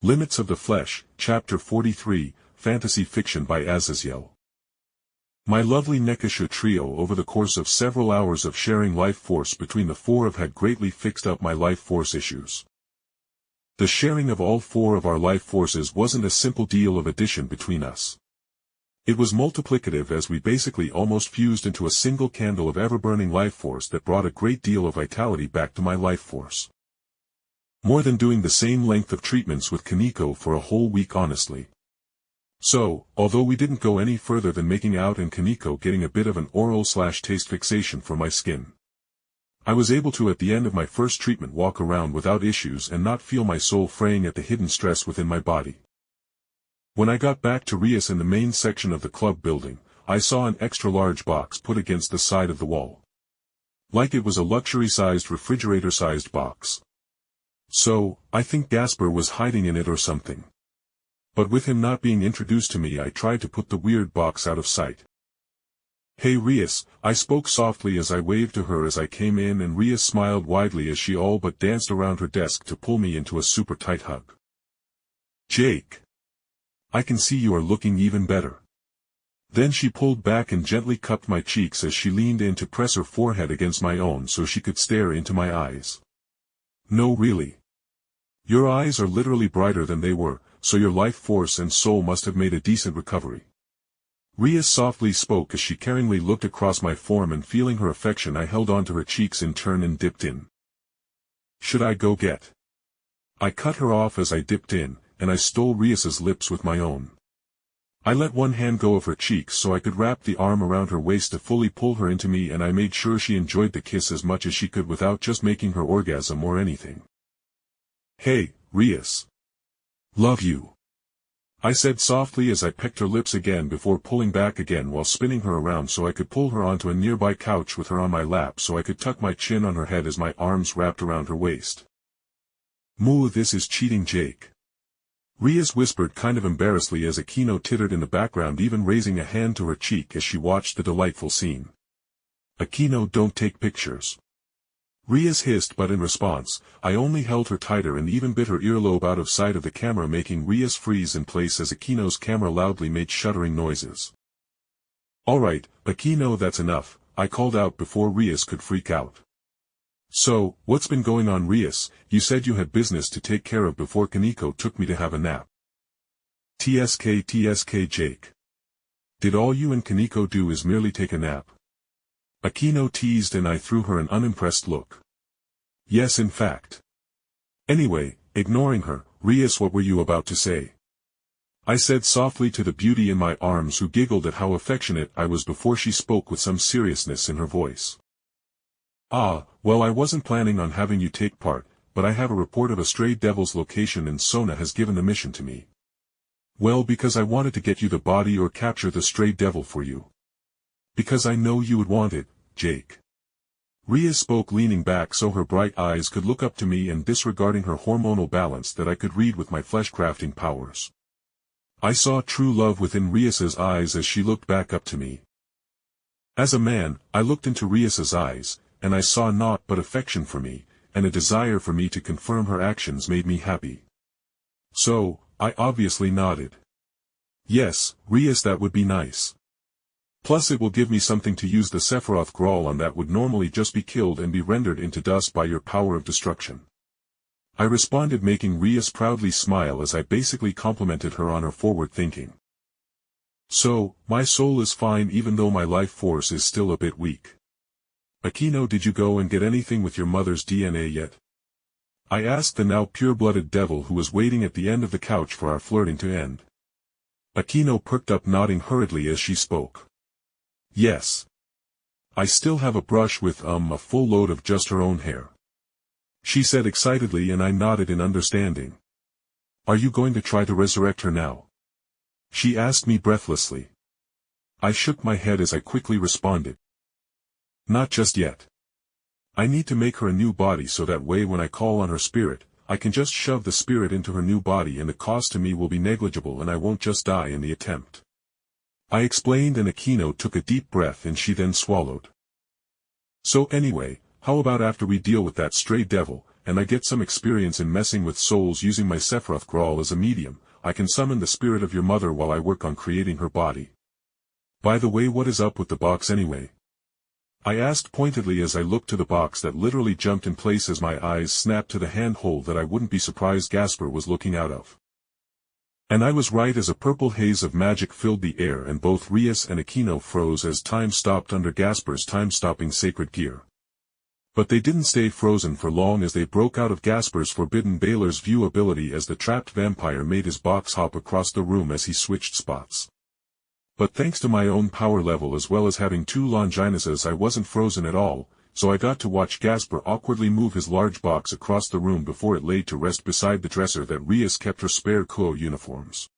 Limits of the Flesh, Chapter 43, Fantasy Fiction by Azazyel. My lovely Nekoshou trio over the course of several hours of sharing life force between the four of had greatly fixed up my life force issues. The sharing of all four of our life forces wasn't a simple deal of addition between us. It was multiplicative, as we basically almost fused into a single candle of ever-burning life force that brought a great deal of vitality back to my life force. More than doing the same length of treatments with Koneko for a whole week, honestly. So, although we didn't go any further than making out and Koneko getting a bit of an oral/taste fixation for my skin, I was able to at the end of my first treatment walk around without issues and not feel my soul fraying at the hidden stress within my body. When I got back to Rias in the main section of the club building, I saw an extra-large box put against the side of the wall. Like it was a luxury-sized refrigerator-sized box. So, I think Gasper was hiding in it or something. But with him not being introduced to me, I tried to put the weird box out of sight. "Hey Rias," I spoke softly as I waved to her as I came in, and Rias smiled widely as she all but danced around her desk to pull me into a super tight hug. "Jake, I can see you are looking even better." Then she pulled back and gently cupped my cheeks as she leaned in to press her forehead against my own so she could stare into my eyes. "No, really. Your eyes are literally brighter than they were, so your life force and soul must have made a decent recovery." Rias softly spoke as she caringly looked across my form, and feeling her affection I held onto her cheeks in turn and dipped in. "Should I go get?" I cut her off as I dipped in, and I stole Rias's lips with my own. I let one hand go of her cheeks so I could wrap the arm around her waist to fully pull her into me, and I made sure she enjoyed the kiss as much as she could without just making her orgasm or anything. "Hey, Rias. Love you," I said softly as I pecked her lips again before pulling back again while spinning her around so I could pull her onto a nearby couch with her on my lap so I could tuck my chin on her head as my arms wrapped around her waist. "Moo, this is cheating, Jake," Rias whispered kind of embarrassedly as Akino tittered in the background, even raising a hand to her cheek as she watched the delightful scene. "Akino, don't take pictures," Rias hissed, but in response, I only held her tighter and even bit her earlobe out of sight of the camera, making Rias freeze in place as Akino's camera loudly made shuddering noises. "Alright, Akino, that's enough," I called out before Rias could freak out. "So, what's been going on, Rias? You said you had business to take care of before Koneko took me to have a nap." TSK Jake. Did all you and Koneko do is merely take a nap?" Akino teased, and I threw her an unimpressed look. "Yes, in fact." "Anyway," ignoring her, "Rias, what were you about to say?" I said softly to the beauty in my arms, who giggled at how affectionate I was before she spoke with some seriousness in her voice. Well, I wasn't planning on having you take part, but I have a report of a stray devil's location and Sona has given the mission to me. Well, because I wanted to get you the body or capture the stray devil for you. Because I know you would want it, Jake. Rias spoke, leaning back so her bright eyes could look up to me and disregarding her hormonal balance that I could read with my flesh-crafting powers. I saw true love within Rias's eyes as she looked back up to me. As a man, I looked into Rias's eyes, and I saw naught but affection for me, and a desire for me to confirm her actions made me happy. So, I obviously nodded. "Yes, Rias, that would be nice. Plus it will give me something to use the Sephiroth Grawl on that would normally just be killed and be rendered into dust by your power of destruction," I responded, making Rias proudly smile as I basically complimented her on her forward thinking. "So, my soul is fine even though my life force is still a bit weak. Akino, did you go and get anything with your mother's DNA yet?" I asked the now pure-blooded devil who was waiting at the end of the couch for our flirting to end. Akino perked up, nodding hurriedly as she spoke. "Yes. I still have a brush with, a full load of just her own hair," she said excitedly, and I nodded in understanding. "Are you going to try to resurrect her now?" she asked me breathlessly. I shook my head as I quickly responded. "Not just yet. I need to make her a new body so that way when I call on her spirit, I can just shove the spirit into her new body and the cost to me will be negligible and I won't just die in the attempt," I explained, and Akino took a deep breath and she then swallowed. "So anyway, how about after we deal with that stray devil, and I get some experience in messing with souls using my Sephiroth Grawl as a medium. I can summon the spirit of your mother while I work on creating her body. By the way, what is up with the box anyway? I asked pointedly as I looked to the box that literally jumped in place as my eyes snapped to the handhold that I wouldn't be surprised Gasper was looking out of. And I was right, as a purple haze of magic filled the air and both Rias and Aquino froze as time stopped under Gasper's time-stopping sacred gear. But they didn't stay frozen for long, as they broke out of Gasper's forbidden Baylor's view ability as the trapped vampire made his box hop across the room as he switched spots. But thanks to my own power level as well as having 2 Longinus's, I wasn't frozen at all, so I got to watch Gasper awkwardly move his large box across the room before it laid to rest beside the dresser that Rias kept her spare Kuo uniforms.